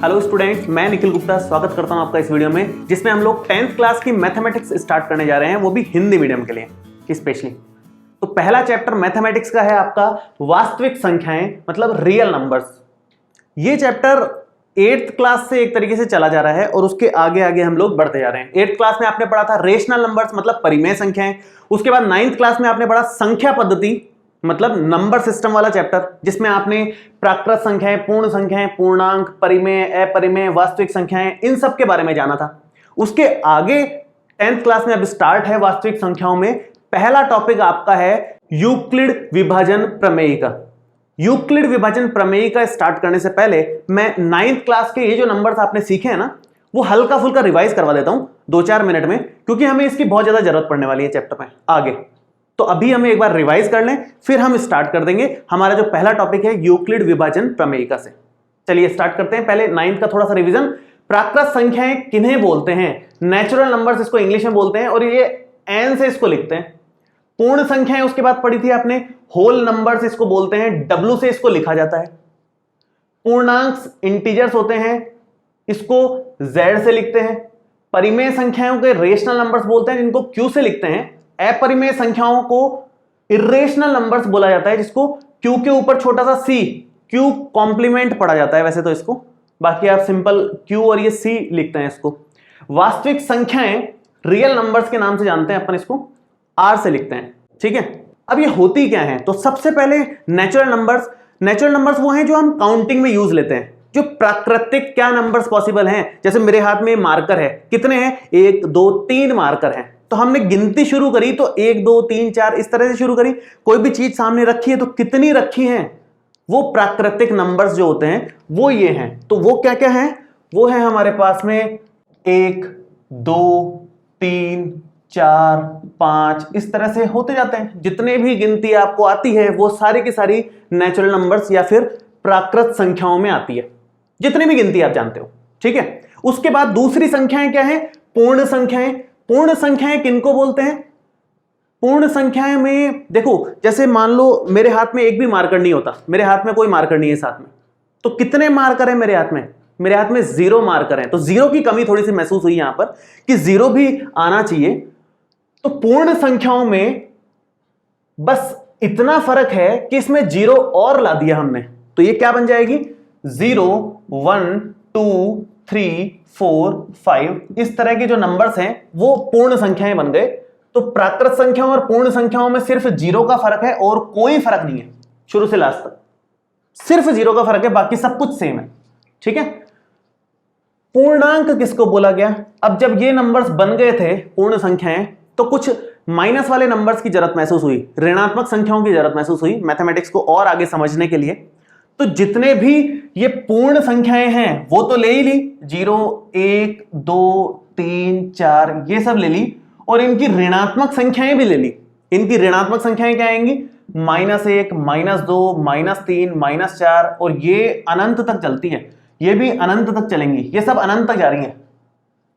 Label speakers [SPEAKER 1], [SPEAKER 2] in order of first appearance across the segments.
[SPEAKER 1] Hello students, मैं निखिल गुप्ता स्वागत करता हूं आपका इस वीडियो में, जिसमें हम लोग 10th क्लास की मैथमेटिक्स स्टार्ट करने जा रहे हैं, वो भी हिंदी मीडियम के लिए स्पेशली। तो पहला चैप्टर मैथमेटिक्स का है आपका वास्तविक संख्याएं, मतलब रियल नंबर्स। ये चैप्टर 8th क्लास से एक तरीके से चला जा रहा है और उसके आगे आगे हम लोग बढ़ते जा रहे हैं। 8th क्लास में आपने पढ़ा था रेशनल नंबर्स, मतलब परिमेय संख्याएं। उसके बाद 9th क्लास में आपने पढ़ा संख्या पद्धति, मतलब नंबर सिस्टम वाला चैप्टर, जिसमें आपने प्राकृत संख्याएं, पूर्ण संख्याएं, पूर्णांक, परिमेय, अपरिमेय, वास्तविक संख्याएं, इन सब के बारे में जाना था। उसके आगे 10th क्लास में अब स्टार्ट है वास्तविक संख्याओं में। पहला टॉपिक आपका है यूक्लिड विभाजन प्रमेय का। यूक्लिड विभाजन प्रमेय का स्टार्ट करने से पहले मैं 9th क्लास के ये जो नंबर्स आपने सीखे हैं ना, वो हल्का फुल्का रिवाइज करवा देता हूं 2-4 मिनट में, क्योंकि हमें इसकी बहुत ज्यादा जरूरत पड़ने वाली है चैप्टर में आगे। तो अभी हमें एक बार रिवाइज कर लें, फिर हम स्टार्ट कर देंगे हमारा जो पहला टॉपिक है यूक्लिड विभाजन प्रमेयिका से। चलिए स्टार्ट करते हैं। पहले 9th का थोड़ा सा रिवीजन। प्राकृत संख्याएं किन्हें बोलते हैं? नेचुरल नंबर्स इसको इंग्लिश में बोलते हैं, और ये एन से इसको लिखते हैं। पूर्ण संख्याएं उसके बाद पढ़ी थी आपने, होल नंबर्स इसको बोलते हैं, डब्ल्यू से इसको लिखा जाता है। पूर्णांक इंटीजर्स होते हैं, इसको जेड से लिखते हैं। परिमेय संख्याओं के रेशनल नंबर्स बोलते हैं, जिनको क्यू से लिखते हैं। अपरिमेय संख्याओं को इरेशनल नंबर्स बोला जाता है, जिसको क्यू के ऊपर छोटा सा सी, क्यू कॉम्प्लीमेंट पढ़ा जाता है वैसे तो इसको, बाकी आप सिंपल क्यू और ये सी लिखते हैं इसको। वास्तविक संख्याएं रियल नंबर्स के नाम से जानते हैं अपन, इसको आर से लिखते हैं, ठीक है। अब ये होती क्या है? तो सबसे पहले नेचुरल नंबर्स। नेचुरल नंबर्स वो हैं जो हम काउंटिंग में यूज लेते हैं। जो प्राकृतिक क्या नंबर्स पॉसिबल हैं, जैसे मेरे हाथ में मार्कर है, कितने हैं? 1 2 3 मार्कर हैं। तो हमने गिनती शुरू करी तो 1 2 3 4 इस तरह से शुरू करी। कोई भी चीज सामने रखी है तो कितनी रखी है? वो प्राकृतिक नंबर्स जो होते हैं वो ये हैं। तो वो क्या क्या है? वो है हमारे पास में 1 2 3 4 5 इस तरह से होते जाते हैं। जितने भी गिनती आपको आती है वो सारी की सारी नेचुरल नंबर्स या फिर प्राकृत संख्याओं में आती है, जितनी भी गिनती आप जानते हो, ठीक है। उसके बाद दूसरी संख्याएं क्या है? पूर्ण संख्याएं। पूर्ण संख्याएं किनको बोलते हैं? पूर्ण संख्याएं में देखो, जैसे मान लो मेरे हाथ में एक भी मार्कर नहीं होता, मेरे हाथ में कोई मार्कर नहीं है साथ में, तो कितने मार्कर है मेरे हाथ में? मेरे हाथ में 0 मार्कर है। तो 0 की कमी थोड़ी सी महसूस हुई यहां पर कि 0 भी आना चाहिए। तो पूर्ण संख्याओं में बस इतना फर्क है कि इसमें 0 और ला दिया हमने, तो ये क्या बन जाएगी? 0 1 2 3 4 5 इस तरह के जो नंबर्स हैं वो पूर्ण संख्याएं बन गए। तो प्राकृत संख्याओं और पूर्ण संख्याओं में सिर्फ 0 का फर्क है और कोई फर्क नहीं है, शुरू से लास्ट तक सिर्फ 0 का फर्क है, बाकी सब कुछ सेम है, ठीक है। पूर्णांक किसको बोला गया? अब जब ये नंबर्स बन गए थे पूर्ण संख्याएं, तो कुछ माइनस वाले नंबर्स की जरूरत महसूस हुई, ऋणात्मक संख्याओं की जरूरत महसूस हुई मैथमेटिक्स को और आगे समझने के लिए। तो जितने भी ये पूर्ण संख्याएं हैं वो तो ले ही ली, 0 1 2 3 4 ये सब ले ली, और इनकी ऋणात्मक संख्याएं भी ले ली। इनकी ऋणात्मक संख्याएं क्या आएंगी? -1 -2 -3 -4, और ये अनंत तक चलती है, ये भी अनंत तक चलेंगी, ये सब अनंत तक जा रही है।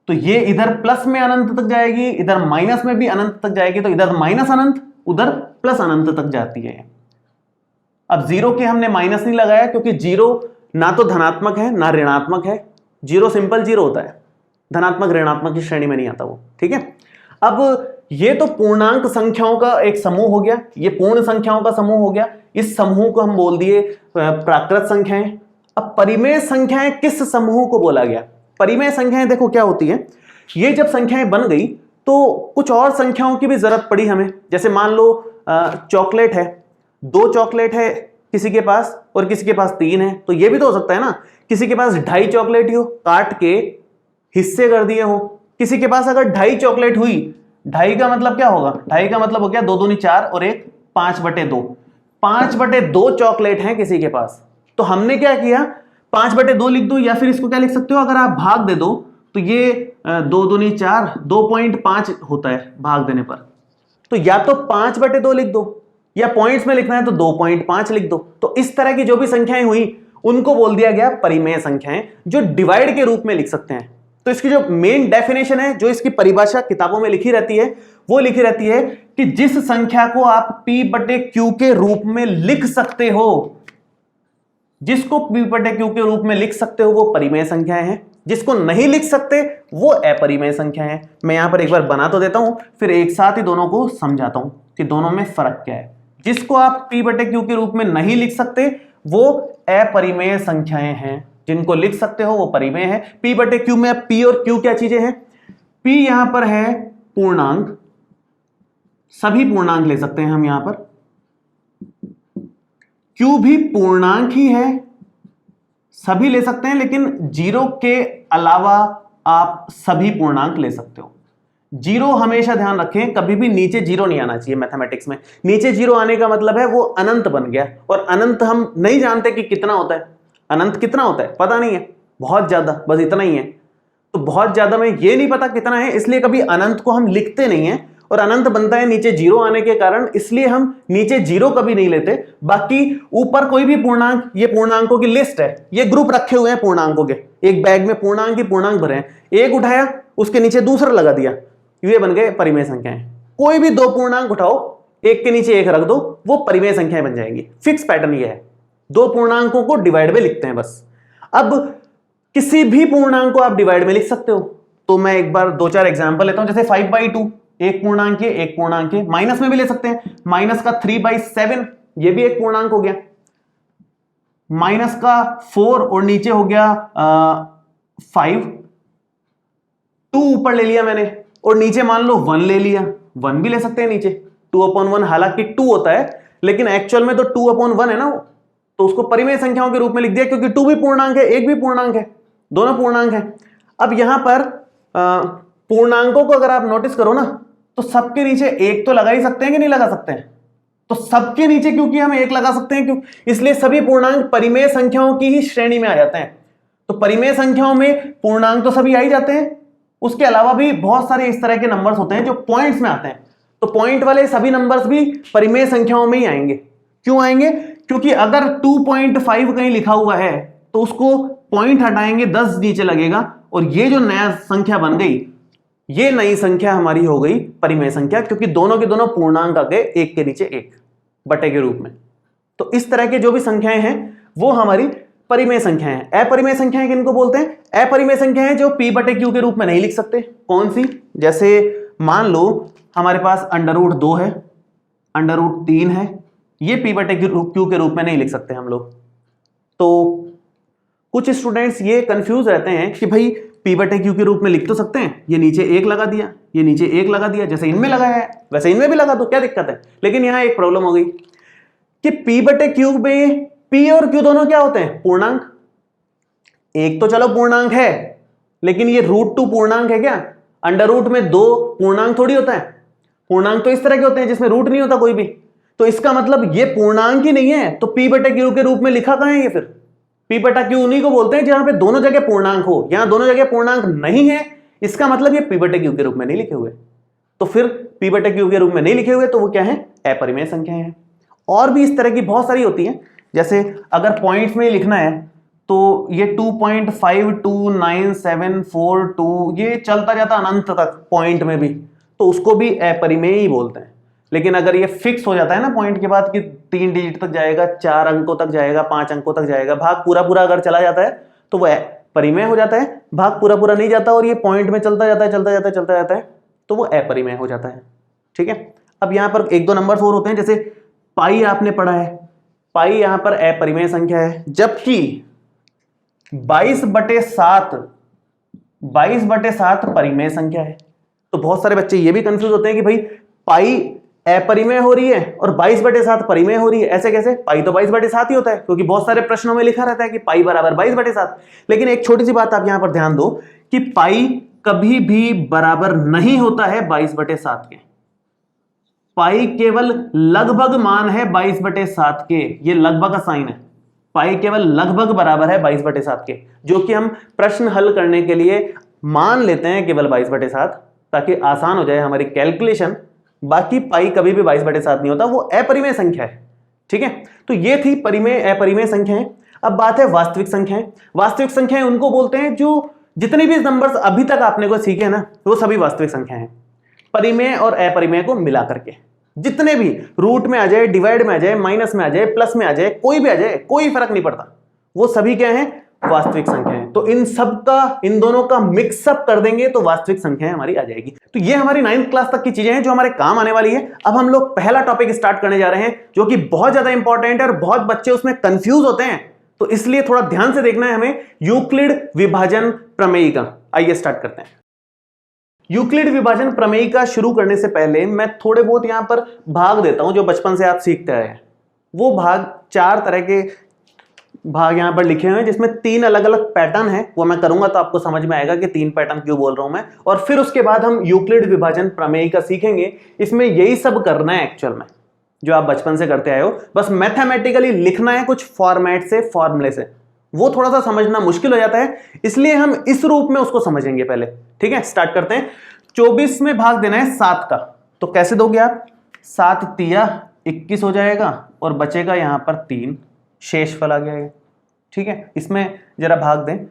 [SPEAKER 1] तो ये इधर प्लस में अनंत तक जाएगी, इधर माइनस में भी अनंत तक जाएगी, तो इधर माइनस अनंत, उधर प्लस अनंत तक जाती है। अब 0 के हमने माइनस नहीं लगाया, क्योंकि 0 ना तो धनात्मक है ना ऋणात्मक है। 0 सिंपल 0 होता है, धनात्मक ऋणात्मक की श्रेणी में नहीं आता वो, ठीक है। अब ये तो पूर्णांक संख्याओं का एक समूह हो गया, ये पूर्ण संख्याओं का समूह हो गया। इस समूह को हम बोल दिए प्राकृत संख्याएं। अब परिमेय संख्याएं किस समूह को बोला गया? परिमेय संख्याएं देखो क्या होती है, ये जब संख्याएं बन गई तो कुछ और संख्याओं की भी जरूरत पड़ी हमें। जैसे मान लो चॉकलेट है, 2 चॉकलेट है किसी के पास और किसी के पास 3 है, तो ये भी तो हो सकता है ना, किसी के पास 2.5 चॉकलेट ही हो, काट के हिस्से कर दिए हो। किसी के पास अगर 2.5 चॉकलेट हुई, 2.5 का मतलब क्या होगा? 2.5 का मतलब हो गया 2 दूनी 4 और 1 5/2, 5/2 चॉकलेट है किसी के पास। तो हमने क्या किया, 5/2 लिख दो, या फिर इसको क्या लिख सकते हो, अगर आप भाग दे दो तो ये 2 दूनी 4 2.5 होता है भाग देने पर। तो या तो 5/2 लिख दो, या पॉइंट्स में लिखना है तो 2.5 लिख दो। तो इस तरह की जो भी संख्याएं हुई उनको बोल दिया गया परिमेय संख्याएं, जो डिवाइड के रूप में लिख सकते हैं। तो इसकी जो मेन डेफिनेशन है, जो इसकी परिभाषा किताबों में लिखी रहती है, वो लिखी रहती है कि जिस संख्या को आप P/Q के रूप में लिख सकते हो, जिसको P/Q के रूप में लिख सकते हो वो परिमेय संख्याएं हैं, जिसको नहीं लिख सकते वो अपरिमेय संख्याएं हैं। मैं यहां पर एक बार बना तो देता हूं, फिर एक साथ ही दोनों को समझाता हूं कि दोनों में फर्क क्या है। जिसको आप P/Q के रूप में नहीं लिख सकते वो अपरिमेय संख्याएं हैं, जिनको लिख सकते हो वो परिमेय है। P/Q में P और Q क्या चीजें हैं? P यहां पर है पूर्णांक, सभी पूर्णांक ले सकते हैं हम यहां पर। Q भी पूर्णांक ही है, सभी ले सकते हैं, लेकिन जीरो के अलावा आप सभी पूर्णांक ले सकते हो। जीरो हमेशा ध्यान रखें, कभी भी नीचे जीरो नहीं आना चाहिए मैथमेटिक्स में। नीचे जीरो आने का मतलब है वो अनंत बन गया, और अनंत हम नहीं जानते कि कितना होता है। अनंत कितना होता है पता नहीं है, बहुत ज्यादा, बस इतना ही है। तो बहुत ज्यादा में ये नहीं पता कितना है, इसलिए कभी अनंत को हम लिखते नहीं है, और अनंत बनता है नीचे जीरो आने के कारण, इसलिए हम नीचे जीरो कभी नहीं लेते। बाकी ऊपर कोई भी पूर्णांक, ये पूर्णांकों की लिस्ट है, ये ग्रुप रखे हुए हैं पूर्णांकों के, एक बैग में पूर्णांक ही पूर्णांक भरे हैं। एक उठाया, उसके नीचे दूसरा लगा दिया, ये बन गए परिमेय संख्याएं। कोई भी दो पूर्णांक उठाओ, एक के नीचे एक रख दो, वो परिमेय संख्याएं बन जाएंगी। फिक्स पैटर्न ये है, दो पूर्णांकों को डिवाइड में लिखते हैं बस। अब किसी भी पूर्णांक को आप डिवाइड में लिख सकते हो, तो मैं एक बार दो चार एग्जांपल लेता हूं। जैसे 5/2 एक पूर्णांक है, एक पूर्णांक है। माइनस में भी ले सकते हैं, माइनस का 3/7 ये भी एक पूर्णांक हो गया। माइनस का 4 और नीचे हो गया 5, 2 ऊपर ले लिया मैंने, और नीचे मान लो 1 ले लिया, 1 भी ले सकते हैं नीचे। 2/1 हालांकि 2 होता है, लेकिन एक्चुअल में तो 2/1 है ना, तो उसको परिमेय संख्याओं के रूप में लिख दिया, क्योंकि 2 भी पूर्णांक है, एक भी पूर्णांक है, दोनों पूर्णांक है। अब यहां पर पूर्णांकों को अगर आप नोटिस करो ना, तो सबके नीचे एक तो लगा ही सकते हैं कि नहीं लगा सकते हैं? तो सबके नीचे क्योंकि हम एक लगा सकते हैं, क्यों? इसलिए सभी पूर्णांक परिमेय संख्याओं की ही श्रेणी में आ जाते हैं। तो परिमेय संख्याओं में पूर्णांक तो सभी आ ही जाते हैं, उसके अलावा भी बहुत सारे इस तरह के नंबर्स होते हैं जो पॉइंट्स में आते हैं। तो पॉइंट वाले सभी नंबर्स भी परिमेय संख्याओं में ही आएंगे। क्यों आएंगे? क्योंकि अगर 2.5 कहीं लिखा हुआ है तो उसको पॉइंट हटाएंगे, 10 नीचे लगेगा, और ये जो नया संख्या बन गई, ये नई संख्या हमारी हो गई परिमेय संख्या, क्योंकि दोनों के दोनों पूर्णांक आ गए एक के नीचे एक बटे के रूप में। तो इस तरह के जो भी संख्याएं हैं वो हमारी परिमेय संख्याएं हैं। अपरिमेय संख्याएं किनको बोलते हैं? अपरिमेय संख्याएं जो P/Q के रूप में नहीं लिख सकते। कौन सी? जैसे मान लो हमारे पास √2 है, √3 है, ये P/Q के रूप में नहीं लिख सकते हम लोग। तो कुछ स्टूडेंट्स ये कंफ्यूज रहते हैं कि भाई P/Q के रूप में लिख तो सकते हैं, ये नीचे एक लगा दिया, ये नीचे एक लगा दिया, जैसे इनमें लगाया है वैसे इनमें भी लगा दो, क्या दिक्कत है? लेकिन यहां एक प्रॉब्लम हो गई कि P/Q में P और Q दोनों क्या होते हैं? पूर्णांक। एक तो चलो पूर्णांक है, लेकिन ये √2 पूर्णांक है क्या? अंडर रूट में 2 पूर्णांक थोड़ी होता है। पूर्णांक तो इस तरह के होते हैं जिसमें रूट नहीं होता कोई भी। तो इसका मतलब ये पूर्णांक ही नहीं है, तो P/Q के रूप में लिखा कहां है ये? फिर P/Q उन्हीं को बोलते हैं जहां पे दोनों जगह पूर्णांक हो। यहां दोनों जगह पूर्णांक नहीं है, इसका मतलब ये P/Q के रूप में नहीं लिखे हुए। तो फिर P/Q के रूप में नहीं लिखे हुए तो वो क्या है? अपरिमेय संख्याएं हैं। और भी इस तरह की बहुत सारी होती हैं। जैसे अगर पॉइंट्स में लिखना है तो ये 2.5297442 ये चलता जाता अनंत तक पॉइंट में भी, तो उसको भी अपरिमेय ही बोलते हैं। लेकिन अगर ये फिक्स हो जाता है ना पॉइंट के बाद कि 3 डिजिट तक जाएगा, 4 अंकों तक जाएगा, 5 अंकों तक जाएगा, भाग पूरा पूरा अगर चला जाता है तो वह परिमेय हो जाता है। भाग पूरा पूरा नहीं जाता और ये पॉइंट में चलता जाता है चलता जाता है चलता जाता है तो वो अपरिमेय हो जाता है। ठीक है। अब यहां पर एक दो नंबर्स और होते हैं, जैसे पाई आपने पढ़ा है, पाई यहां पर अपरिमेय संख्या है, जबकि 22/7 परिमेय संख्या है। तो बहुत सारे बच्चे ये भी कंफ्यूज होते हैं कि भाई पाई अपरिमेय हो रही है और 22/7 परिमेय हो रही है, ऐसे कैसे? पाई तो 22/7 ही होता है, क्योंकि बहुत सारे प्रश्नों में लिखा रहता है कि पाई बराबर 22/7। लेकिन एक छोटी सी बात आप यहां पर ध्यान दो कि पाई कभी भी बराबर नहीं होता है 22/7 के। पाई केवल लगभग मान है 22/7 के, ये लगभग का साइन है। पाई केवल लगभग बराबर है 22/7 के, जो कि हम प्रश्न हल करने के लिए मान लेते हैं केवल 22/7, ताकि आसान हो जाए हमारी कैलकुलेशन। बाकी पाई कभी भी 22/7 नहीं होता, वो अपरिमेय संख्या है। ठीक है। तो ये थी परिमेय अपरिमेय संख्याएं। अब बात है वास्तविक संख्याएं। वास्तविक संख्याएं उनको बोलते हैं जो जितनी भी नंबर्स अभी तक आपने को सीखे ना, वो सभी वास्तविक संख्याएं हैं, परिमेय और अपरिमेय को मिला करके। जितने भी रूट में आ जाए, डिवाइड में आ जाए, माइनस में आ जाए, प्लस में आ जाए, कोई भी आ जाए, कोई फर्क नहीं पड़ता। वो सभी क्या है, वास्तविक संख्या है। तो इन सब का, इन दोनों का मिक्सअप कर देंगे तो वास्तविक संख्या हमारी आ जाएगी। तो ये हमारी 9th क्लास तक की चीजें हैं जो हमारे काम आने वाली है। अब हम लोग पहला टॉपिक स्टार्ट करने जा रहे हैं जो कि बहुत ज्यादा इंपॉर्टेंट है और बहुत बच्चे उसमें कंफ्यूज होते हैं, तो इसलिए थोड़ा ध्यान से देखना है हमें, यूक्लिड विभाजन प्रमेयिका। आइए स्टार्ट करते हैं। यूक्लिड विभाजन प्रमेयिका शुरू करने से पहले मैं थोड़े बहुत यहां पर भाग देता हूं जो बचपन से आप सीखते आए हैं। वो भाग, 4 तरह के भाग यहां पर लिखे हुए हैं जिसमें 3 अलग अलग पैटर्न है। वो मैं करूंगा तो आपको समझ में आएगा कि 3 पैटर्न क्यों बोल रहा हूं मैं। और फिर उसके बाद हम यूक्लिड विभाजन प्रमेयिका सीखेंगे। इसमें यही सब करना है एक्चुअल में जो आप बचपन से करते आए हो, बस मैथमेटिकली लिखना है कुछ फॉर्मेट से, फॉर्मूले से। वो थोड़ा सा समझना मुश्किल हो जाता है, इसलिए हम इस रूप में उसको समझेंगे पहले। ठीक है, स्टार्ट करते हैं। 24 में भाग देना है 7 का, तो कैसे दोगे आप? 7 तिया 21 हो जाएगा और बचेगा यहां पर 3, शेषफल आ गया। ठीक है, इसमें जरा भाग दें।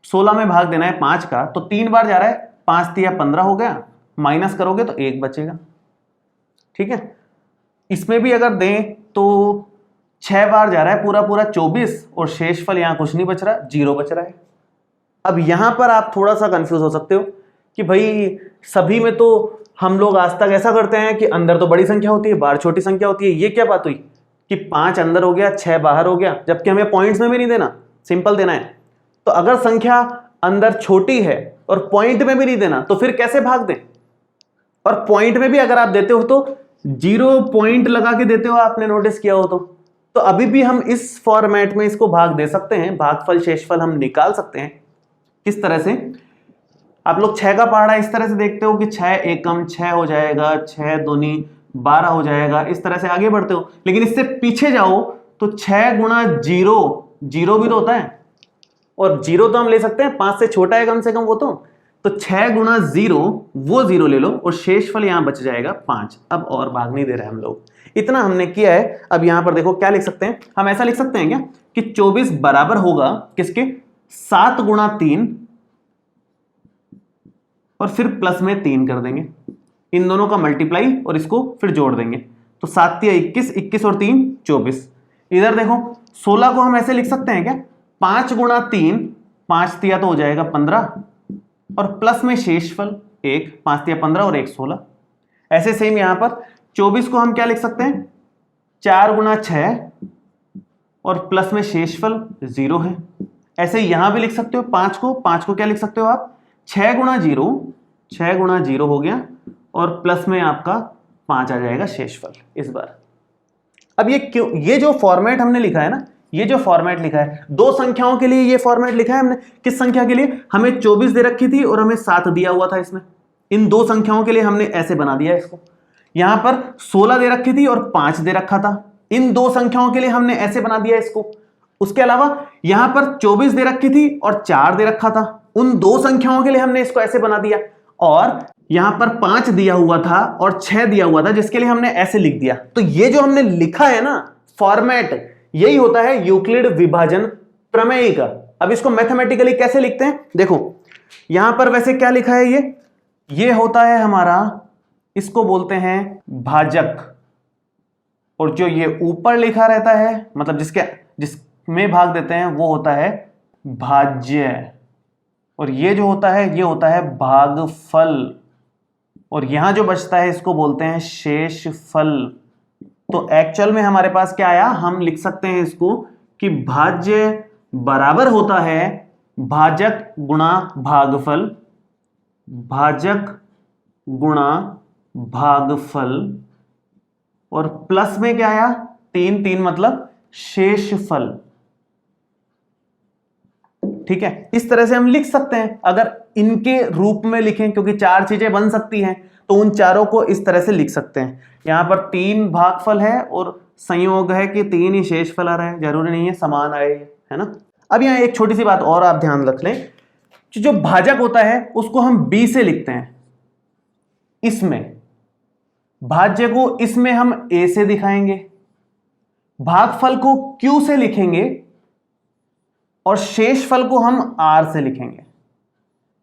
[SPEAKER 1] 16 में भाग देना है 5 का, तो 3 बार जा रहा है, 5 तिया 15 हो गया, माइनस करोगे तो 1 बचेगा। ठीक है, इसमें भी अगर दें तो 6 बार जा रहा है, पूरा पूरा 24, और शेषफल यहां कुछ नहीं बच रहा, 0 बच रहा है। अब यहां पर आप थोड़ा सा कंफ्यूज हो सकते हो कि भाई सभी में तो हम लोग आज तक ऐसा करते हैं कि अंदर तो बड़ी संख्या होती है, बाहर छोटी संख्या होती है। ये क्या बात हुई कि 5 अंदर हो गया, 6 बाहर हो गया, जबकि हमें पॉइंट्स में भी नहीं देना, सिंपल देना है। तो अगर संख्या अंदर छोटी है और पॉइंट में भी नहीं देना तो फिर कैसे भाग दें? और पॉइंट में भी अगर आप देते हो तो 0 पॉइंट लगा के देते हो, आपने नोटिस किया हो तो अभी भी हम इस फॉर्मेट में इसको भाग दे सकते हैं। भागफल शेषफल हम निकाल सकते हैं। किस तरह से? आप लोग 6 का पहाड़ा इस तरह से देखते हो कि 6 एकम 6 हो जाएगा, 6 दूनी 12 हो जाएगा, इस तरह से आगे बढ़ते हो। लेकिन इससे पीछे जाओ तो 6 गुणा 0, 0 भी तो होता है, और 0 तो हम ले सकते हैं, 5 से छोटा है कम से कम वो तो 6 गुणा 0, वो 0 ले लो और शेषफल यहां बच जाएगा 5। अब और भाग नहीं दे रहे हम लोग, इतना हमने किया है। अब यहां पर देखो क्या लिख सकते हैं हम, ऐसा लिख सकते हैं क्या कि 24 बराबर होगा किसके? 7 गुणा 3 और फिर प्लस में 3 कर देंगे, इन दोनों का मल्टीप्लाई और इसको फिर जोड़ देंगे। तो 7 तिया 21, 21 और 3 24। इधर देखो 16 को हम ऐसे लिख सकते हैं क्या? 5 गुणा 3, 5 तिया तो हो जाएगा 15, और प्लस में शेषफल 1, 5 तिया 15 और 1 16। ऐसे सेम यहां पर 24 को हम क्या लिख सकते हैं? 4 गुणा 6 और प्लस में शेषफल 0 है। ऐसे यहां भी लिख सकते हो 5 को क्या लिख सकते हो आप? 6 गुणा 0, 6 गुणा 0 हो गया और प्लस में आपका 5 आ जाएगा शेषफल इस बार। अब ये क्यों, ये जो फॉर्मेट हमने लिखा है ना, ये जो फॉर्मेट लिखा है, 2 संख्याओं के लिए ये फॉर्मेट लिखा है हमने। किस संख्या के लिए? हमें 24 दे रखी थी और हमें 7 दिया हुआ था इसमें। इन 2 संख्याओं के लिए हमने ऐसे बना दिया इसको। यहां पर 16 दे रखी थी और 5 दे रखा था, इन 2 संख्याओं के लिए हमने ऐसे बना दिया इसको। उसके अलावा यहां पर 24 दे रखी थी और 4 दे रखा था, उन 2 संख्याओं के लिए हमने इसको ऐसे बना दिया। और यहां पर 5 दिया हुआ था और 6 दिया हुआ था, जिसके लिए हमने ऐसे लिख दिया। तो ये जो हमने लिखा है ना फॉर्मेट, यही होता है यूक्लिड विभाजन प्रमेयिका। अब इसको मैथमेटिकली कैसे लिखते हैं देखो, यहां पर वैसे क्या लिखा है, ये होता है हमारा, इसको बोलते हैं भाजक, और जो ये ऊपर लिखा रहता है मतलब जिसमें भाग देते हैं वो होता है भाज्य, और ये जो होता है ये होता है भागफल, और यहां जो बचता है इसको बोलते हैं शेषफल। तो एक्चुअल में हमारे पास क्या आया, हम लिख सकते हैं इसको कि भाज्य बराबर होता है भाजक गुणा भागफल, भाजक गुणा भागफल, और प्लस में क्या आया 3, 3 मतलब शेषफल। ठीक है, इस तरह से हम लिख सकते हैं। अगर इनके रूप में लिखें, क्योंकि 4 चीजें बन सकती हैं, तो उन चारों को इस तरह से लिख सकते हैं। यहां पर 3 भागफल है और संयोग है कि 3 ही शेषफल आ रहा है, जरूरी नहीं है समान आए, है ना। अब यहां एक छोटी सी बात और आप ध्यान रख लें, जो भाजक होता है उसको हम b से लिखते हैं, इसमें भाज्य को इसमें हम a से दिखाएंगे, भागफल को q से लिखेंगे और शेषफल को हम r से लिखेंगे।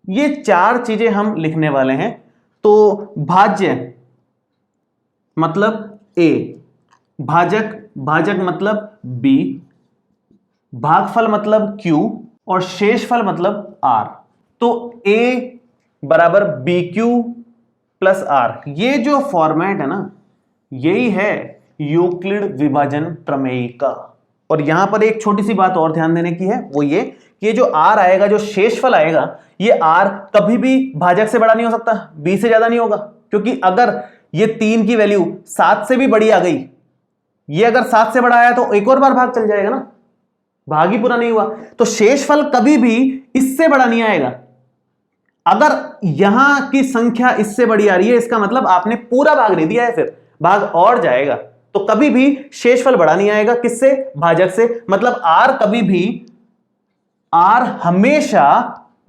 [SPEAKER 1] ये 4 चीजें हम लिखने वाले हैं। तो भाज्य मतलब a, भाजक मतलब b, भागफल मतलब Q और शेषफल मतलब R। तो A बराबर BQ प्लस R, ये जो फॉर्मेट है ना, यही है यूक्लिड विभाजन प्रमेय का। और यहां पर एक छोटी सी बात और ध्यान देने की है, वो ये कि ये जो R आएगा, जो शेषफल आएगा, ये R कभी भी भाजक से बड़ा नहीं हो सकता, B से ज्यादा नहीं होगा, क्योंकि अगर ये 3 की वैल्यू 7 से भी बड़ी आ गई, ये अगर 7 से बड़ा आया तो एक और बार भाग चल जाएगा ना, भाग ही पूरा नहीं हुआ। तो शेषफल कभी भी इससे बड़ा नहीं आएगा। अगर यहां की संख्या इससे बड़ी आ रही है, इसका मतलब आपने पूरा भाग नहीं दिया है, फिर भाग और जाएगा। तो कभी भी शेषफल बड़ा नहीं आएगा, किससे? भाजक से। मतलब R कभी भी, R हमेशा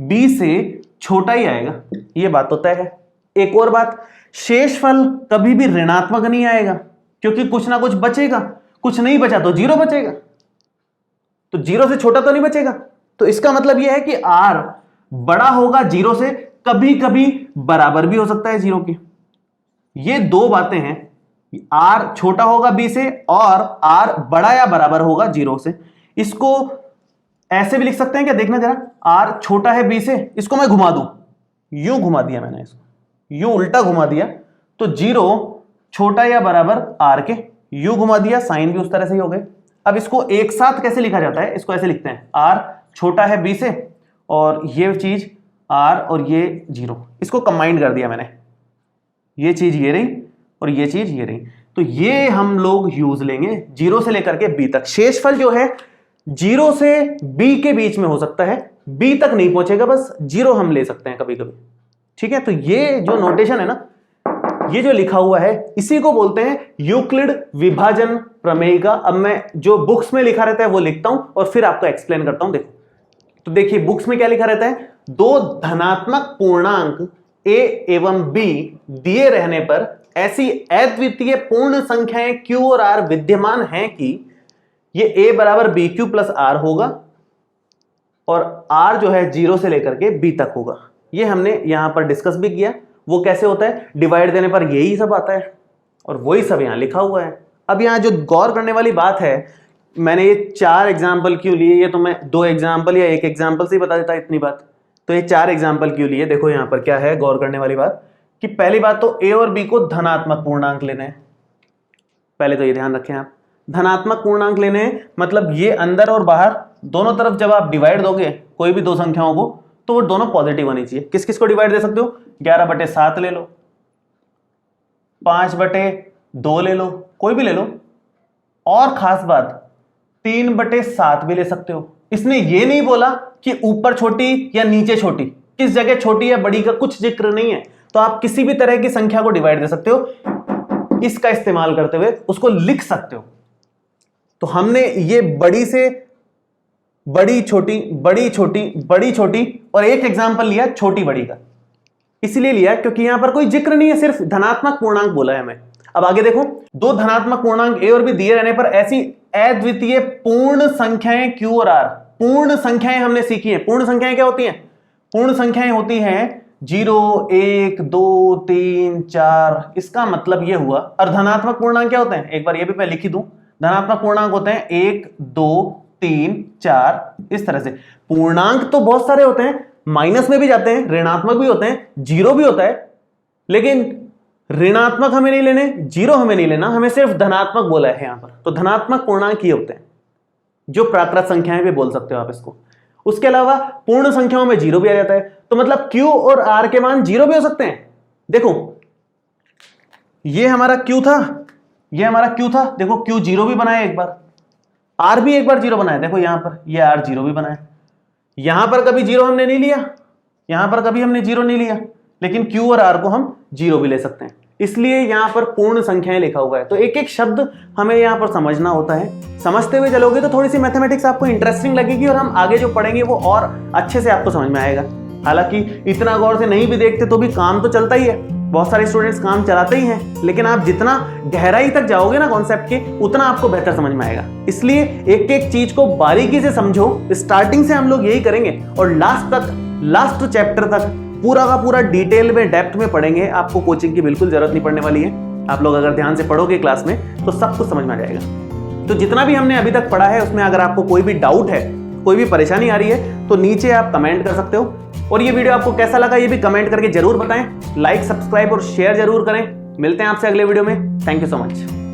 [SPEAKER 1] B से छोटा ही आएगा, यह बात तो तय है। एक और बात, शेषफल कभी भी ऋणात्मक नहीं आएगा, क्योंकि कुछ ना कुछ बचेगा, कुछ नहीं बचा तो 0 बचेगा, तो 0 से छोटा तो नहीं बचेगा। तो इसका मतलब यह है कि R बड़ा होगा 0 से, कभी कभी बराबर भी हो सकता है 0 के। ये दो बातें हैं, R छोटा होगा B से और R बड़ा या बराबर होगा 0 से। इसको ऐसे भी लिख सकते हैं क्या? देखना जरा, R छोटा है B से, इसको मैं घुमा दूं, यूं घुमा दिया मैंने, इसको यूं उल्टा घुमा दिया, तो 0 छोटा या बराबर R के, यूं घुमा दिया, साइन भी उस तरह से ही हो गए। अब इसको एक साथ कैसे लिखा जाता है? इसको ऐसे लिखते हैं, R छोटा है B से और ये चीज R और ये 0, इसको कंबाइन कर दिया मैंने, ये चीज ये रही और ये चीज ये रही। तो ये हम लोग यूज लेंगे 0 से लेकर के B तक। शेषफल जो है 0 से B के बीच में हो सकता है, B तक नहीं पहुंचेगा, बस 0 हम ले सकते हैं कभी कभी, ठीक है। तो ये जो नोटेशन है ना, ये जो लिखा हुआ है, इसी को बोलते हैं यूक्लिड विभाजन प्रमेय का। अब मैं जो बुक्स में लिखा रहता है वो लिखता हूं और फिर आपको एक्सप्लेन करता हूं। देखो, तो देखिए बुक्स में क्या लिखा रहता है, दो धनात्मक पूर्णांक A एवं B दिए रहने पर ऐसी अद्वितीय पूर्ण संख्याएं Q और R विद्यमान हैं कि ये A बराबर BQ प्लस R होगा और R जो है 0 से लेकर के B तक होगा। ये हमने यहां पर डिस्कस भी किया, वो कैसे होता है, डिवाइड देने पर यही सब आता है और वही सब यहां लिखा हुआ है। अब यहां जो गौर करने वाली बात है, मैंने ये 4 एग्जाम्पल क्यों लिए, ये तो मैं 2 एग्जाम्पल या 1 एग्जाम्पल से ही बता देता इतनी बात, तो ये 4 एग्जाम्पल क्यों लिए। देखो यहां पर क्या है गौर करने वाली बात, कि पहली बात तो A और B को धनात्मक पूर्णांक लेने हैं, पहले तो ये ध्यान रखें आप, धनात्मक पूर्णांक लेने हैं, मतलब ये अंदर और बाहर दोनों तरफ जब आप डिवाइड दोगे कोई भी दो संख्याओं को, तो वो दोनों पॉजिटिव होनी चाहिए। किस किस को डिवाइड दे सकते हो? 11/7 ले लो, 5/2 ले लो, कोई भी ले लो, और खास बात 3/7 भी ले सकते हो। इसने ये नहीं बोला कि ऊपर छोटी या नीचे छोटी, किस जगह छोटी या बड़ी का कुछ जिक्र नहीं है। तो आप किसी भी तरह की संख्या को डिवाइड दे सकते हो, इसका इस्तेमाल करते हुए उसको लिख सकते हो। तो हमने ये बड़ी से बड़ी छोटी, बड़ी छोटी, बड़ी छोटी और एक एग्जाम्पल लिया छोटी बड़ी का, इसलिए लिया क्योंकि यहां पर कोई जिक्र नहीं है, सिर्फ धनात्मक पूर्णांक बोला है हमें। अब आगे देखो, दो धनात्मक पूर्णांक A और B दिए रहने पर ऐसी अद्वितीय पूर्ण संख्याएं Q और R। पूर्ण संख्याएं हमने सीखी हैं। पूर्ण संख्याएं क्या होती हैं? पूर्ण संख्याएं होती हैं 0, 1, 2, 3, 4। इसका मतलब यह हुआ। और धनात्मक पूर्णांक क्या होते हैं? एक बार ये भी मैं लिख ही दूं, धनात्मक पूर्णांक होते हैं 1, 2, 3, 4, इस तरह से। पूर्णांक तो बहुत सारे होते हैं, माइनस में भी जाते हैं, ऋणात्मक भी होते हैं, 0 भी होता है, लेकिन ऋणात्मक हमें नहीं लेने, 0 हमें नहीं लेना, हमें सिर्फ धनात्मक बोला है यहां पर। तो धनात्मक पूर्णांक ये होते हैं, जो प्राकृत संख्याएं भी बोल सकते हो आप इसको। उसके अलावा पूर्ण संख्याओं में 0 भी आ जाता है, तो मतलब Q और R के मान 0 भी हो सकते हैं। देखो ये हमारा Q था, ये हमारा Q था, देखो Q 0 भी बनाया एक बार, R भी एक बार 0 बनाया, देखो यहां पर ये R 0 भी बनाया। यहां पर कभी 0 हमने नहीं लिया, यहां पर कभी हमने 0 नहीं लिया, लेकिन Q और R को हम 0 भी ले सकते हैं, इसलिए यहां पर पूर्ण संख्याएं लिखा हुआ है। तो एक एक शब्द हमें यहां पर समझना होता है। समझते हुए चलोगे तो थोड़ी सी मैथमेटिक्स आपको इंटरेस्टिंग लगेगी और हम आगे जो पढ़ेंगे वो और अच्छे से आपको समझ में आएगा। हालांकि इतना गौर से नहीं भी देखते तो भी काम तो चलता ही है, बहुत सारे स्टूडेंट्स काम चलाते ही हैं, लेकिन आप जितना गहराई तक जाओगे ना कॉन्सेप्ट के, उतना आपको बेहतर समझ में आएगा। इसलिए एक एक चीज को बारीकी से समझो। स्टार्टिंग से हम लोग यही करेंगे और लास्ट तक, लास्ट चैप्टर तक पूरा का पूरा डिटेल में, डेप्थ में पढ़ेंगे। आपको कोचिंग की बिल्कुल जरूरत नहीं पड़ने वाली है। आप लोग अगर ध्यान से पढ़ोगे क्लास में तो सब कुछ समझ में आ जाएगा। तो जितना भी हमने अभी तक पढ़ा है उसमें अगर आपको कोई भी डाउट है, कोई भी परेशानी आ रही है तो नीचे आप कमेंट कर सकते हो। और ये वीडियो आपको कैसा लगा ये भी कमेंट करके जरूर बताएं। लाइक, सब्सक्राइब और शेयर जरूर करें। मिलते हैं आपसे अगले वीडियो में। Thank you so much.